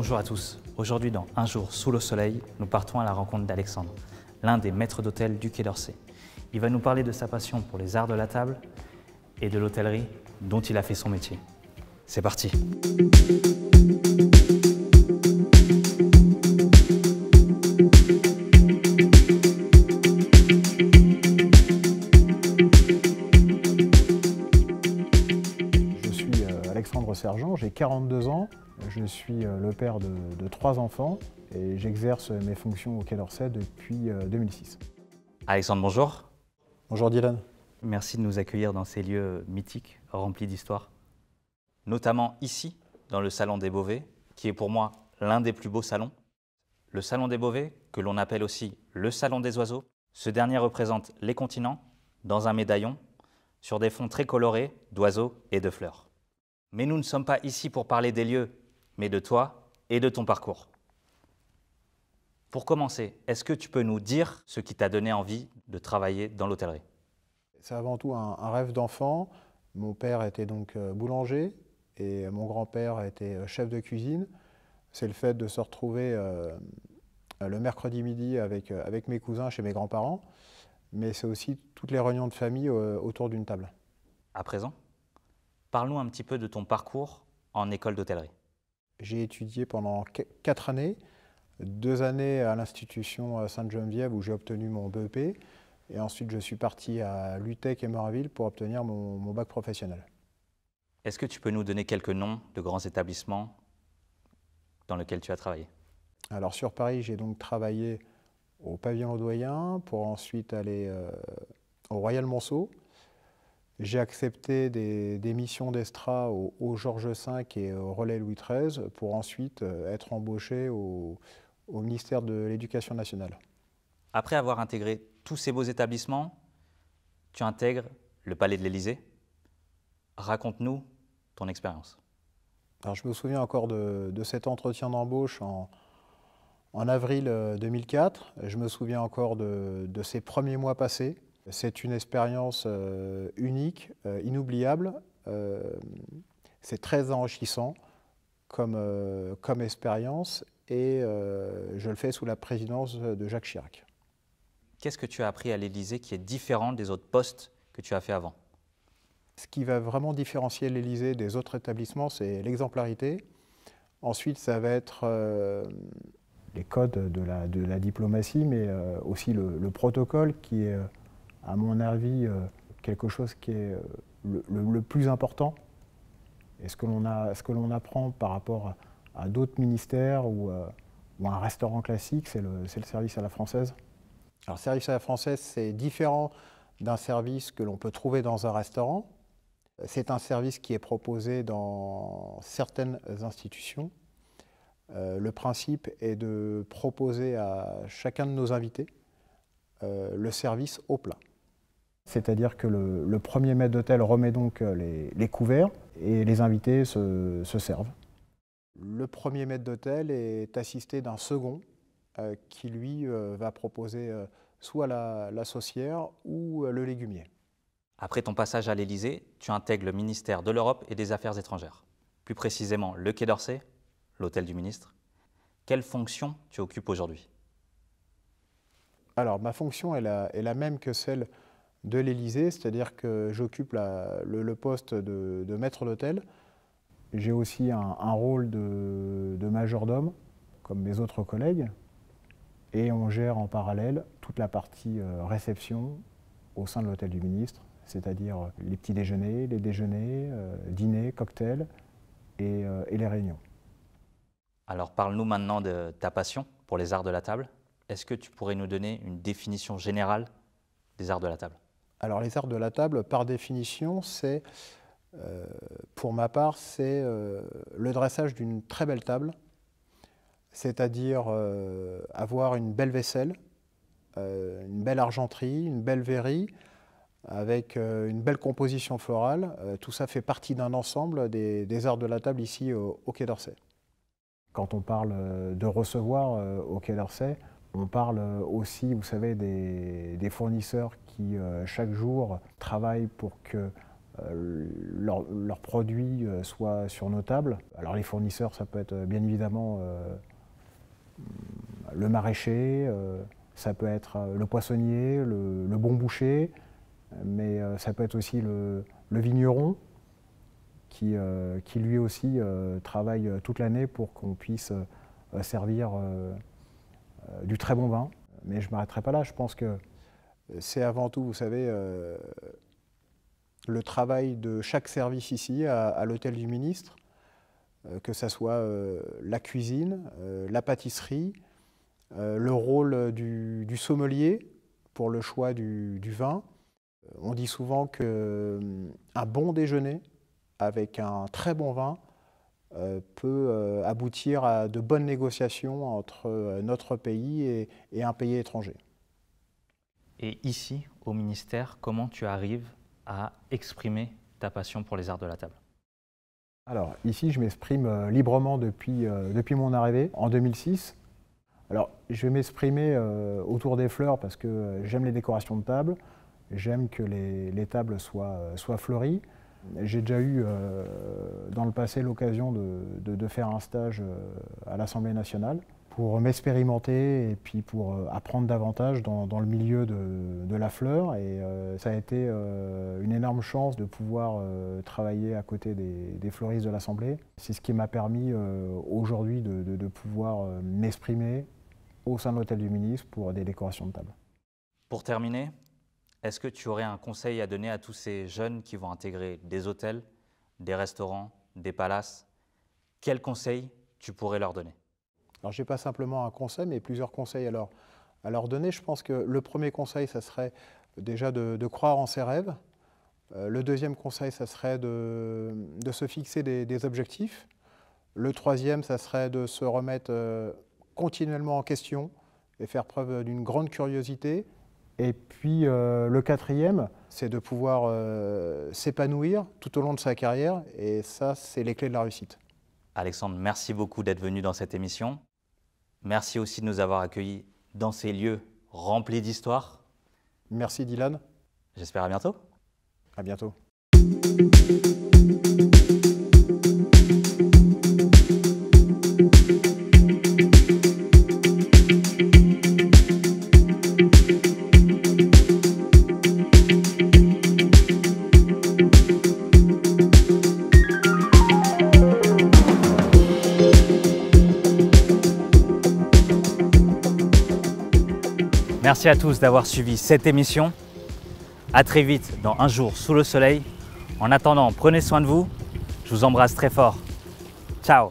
Bonjour à tous. Aujourd'hui, dans Un jour sous le soleil, nous partons à la rencontre d'Alexandre, l'un des maîtres d'hôtel du Quai d'Orsay. Il va nous parler de sa passion pour les arts de la table et de l'hôtellerie dont il a fait son métier. C'est parti. Je suis Alexandre Sergent, j'ai 42 ans, je suis le père de 3 enfants et j'exerce mes fonctions au Quai d'Orsay depuis 2006. Alexandre, bonjour. Bonjour Dylan. Merci de nous accueillir dans ces lieux mythiques, remplis d'histoire. Notamment ici, dans le Salon des Beauvais, qui est pour moi l'un des plus beaux salons. Le Salon des Beauvais, que l'on appelle aussi le Salon des Oiseaux. Ce dernier représente les continents dans un médaillon sur des fonds très colorés d'oiseaux et de fleurs. Mais nous ne sommes pas ici pour parler des lieux, mais de toi et de ton parcours. Pour commencer, est-ce que tu peux nous dire ce qui t'a donné envie de travailler dans l'hôtellerie? C'est avant tout un rêve d'enfant. Mon père était donc boulanger et mon grand-père était chef de cuisine. C'est le fait de se retrouver le mercredi midi avec mes cousins chez mes grands-parents, mais c'est aussi toutes les réunions de famille autour d'une table. À présent, parle-nous un petit peu de ton parcours en école d'hôtellerie. J'ai étudié pendant 4 années, 2 années à l'institution Sainte-Geneviève où j'ai obtenu mon BEP, et ensuite je suis parti à l'UTEC et Moraville pour obtenir mon bac professionnel. Est-ce que tu peux nous donner quelques noms de grands établissements dans lesquels tu as travaillé? Alors sur Paris, j'ai donc travaillé au Pavillon Audoyen pour ensuite aller au Royal Monceau. J'ai accepté des missions d'Estra au Georges V et au Relais Louis XIII pour ensuite être embauché au ministère de l'Éducation nationale. Après avoir intégré tous ces beaux établissements, tu intègres le Palais de l'Élysée. Raconte-nous ton expérience. Alors je me souviens encore de cet entretien d'embauche en avril 2004. Je me souviens encore de ces premiers mois passés. C'est une expérience unique, inoubliable. C'est très enrichissant comme expérience et je le fais sous la présidence de Jacques Chirac. Qu'est-ce que tu as appris à l'Élysée qui est différent des autres postes que tu as fait avant? Ce qui va vraiment différencier l'Élysée des autres établissements, c'est l'exemplarité. Ensuite, ça va être les codes de la diplomatie, mais aussi le protocole qui est, à mon avis, quelque chose qui est le plus important. Et ce que l'on apprend par rapport à d'autres ministères ou un restaurant classique, c'est le service à la française. Alors, le service à la française, c'est différent d'un service que l'on peut trouver dans un restaurant. C'est un service qui est proposé dans certaines institutions. Le principe est de proposer à chacun de nos invités le service au plat. C'est-à-dire que le premier maître d'hôtel remet donc les couverts et les invités se servent. Le premier maître d'hôtel est assisté d'un second qui, lui, va proposer soit la saucière ou le légumier. Après ton passage à l'Élysée, tu intègres le ministère de l'Europe et des Affaires étrangères. Plus précisément, le Quai d'Orsay, l'hôtel du ministre. Quelle fonction tu occupes aujourd'hui? Alors, ma fonction est la même que celle de l'Élysée, c'est-à-dire que j'occupe le poste de maître d'hôtel. J'ai aussi un rôle de majordome, comme mes autres collègues, et on gère en parallèle toute la partie réception au sein de l'hôtel du ministre, c'est-à-dire les petits déjeuners, les déjeuners, dîners, cocktails et les réunions. Alors parle-nous maintenant de ta passion pour les arts de la table. Est-ce que tu pourrais nous donner une définition générale des arts de la table? Alors les arts de la table, par définition, c'est, pour ma part, c'est le dressage d'une très belle table, c'est-à-dire avoir une belle vaisselle, une belle argenterie, une belle verrerie, avec une belle composition florale. Tout ça fait partie d'un ensemble des arts de la table ici au Quai d'Orsay. Quand on parle de recevoir au Quai d'Orsay, on parle aussi, vous savez, des fournisseurs qui, chaque jour, travaillent pour que leurs produits soient sur nos tables. Alors les fournisseurs, ça peut être bien évidemment le maraîcher, ça peut être le poissonnier, le bon boucher, mais ça peut être aussi le vigneron qui lui aussi travaille toute l'année pour qu'on puisse servir du très bon vin. Mais je ne m'arrêterai pas là, je pense que c'est avant tout, vous savez, le travail de chaque service ici à l'hôtel du ministre, que ce soit la cuisine, la pâtisserie, le rôle du sommelier pour le choix du vin. On dit souvent qu'un bon déjeuner avec un très bon vin peut aboutir à de bonnes négociations entre notre pays et un pays étranger. Et ici, au ministère, comment tu arrives à exprimer ta passion pour les arts de la table? Alors ici, je m'exprime librement depuis mon arrivée en 2006. Alors je vais m'exprimer autour des fleurs parce que j'aime les décorations de table, j'aime que les tables soient fleuries. J'ai déjà eu dans le passé l'occasion de faire un stage à l'Assemblée nationale pour m'expérimenter et puis pour apprendre davantage dans le milieu de la fleur. Et ça a été une énorme chance de pouvoir travailler à côté des fleuristes de l'Assemblée. C'est ce qui m'a permis aujourd'hui de pouvoir m'exprimer au sein de l'hôtel du ministre pour des décorations de table. Pour terminer, est-ce que tu aurais un conseil à donner à tous ces jeunes qui vont intégrer des hôtels, des restaurants, des palaces? Quels conseils tu pourrais leur donner? Alors, je n'ai pas simplement un conseil, mais plusieurs conseils à leur donner. Je pense que le premier conseil, ça serait déjà de croire en ses rêves. Le deuxième conseil, ça serait de se fixer des objectifs. Le troisième, ça serait de se remettre continuellement en question et faire preuve d'une grande curiosité. Et puis le quatrième, c'est de pouvoir s'épanouir tout au long de sa carrière. Et ça, c'est les clés de la réussite. Alexandre, merci beaucoup d'être venu dans cette émission. Merci aussi de nous avoir accueillis dans ces lieux remplis d'histoire. Merci Dylan. J'espère à bientôt. À bientôt. Merci à tous d'avoir suivi cette émission. À très vite dans Un jour sous le soleil. En attendant, prenez soin de vous. Je vous embrasse très fort. Ciao.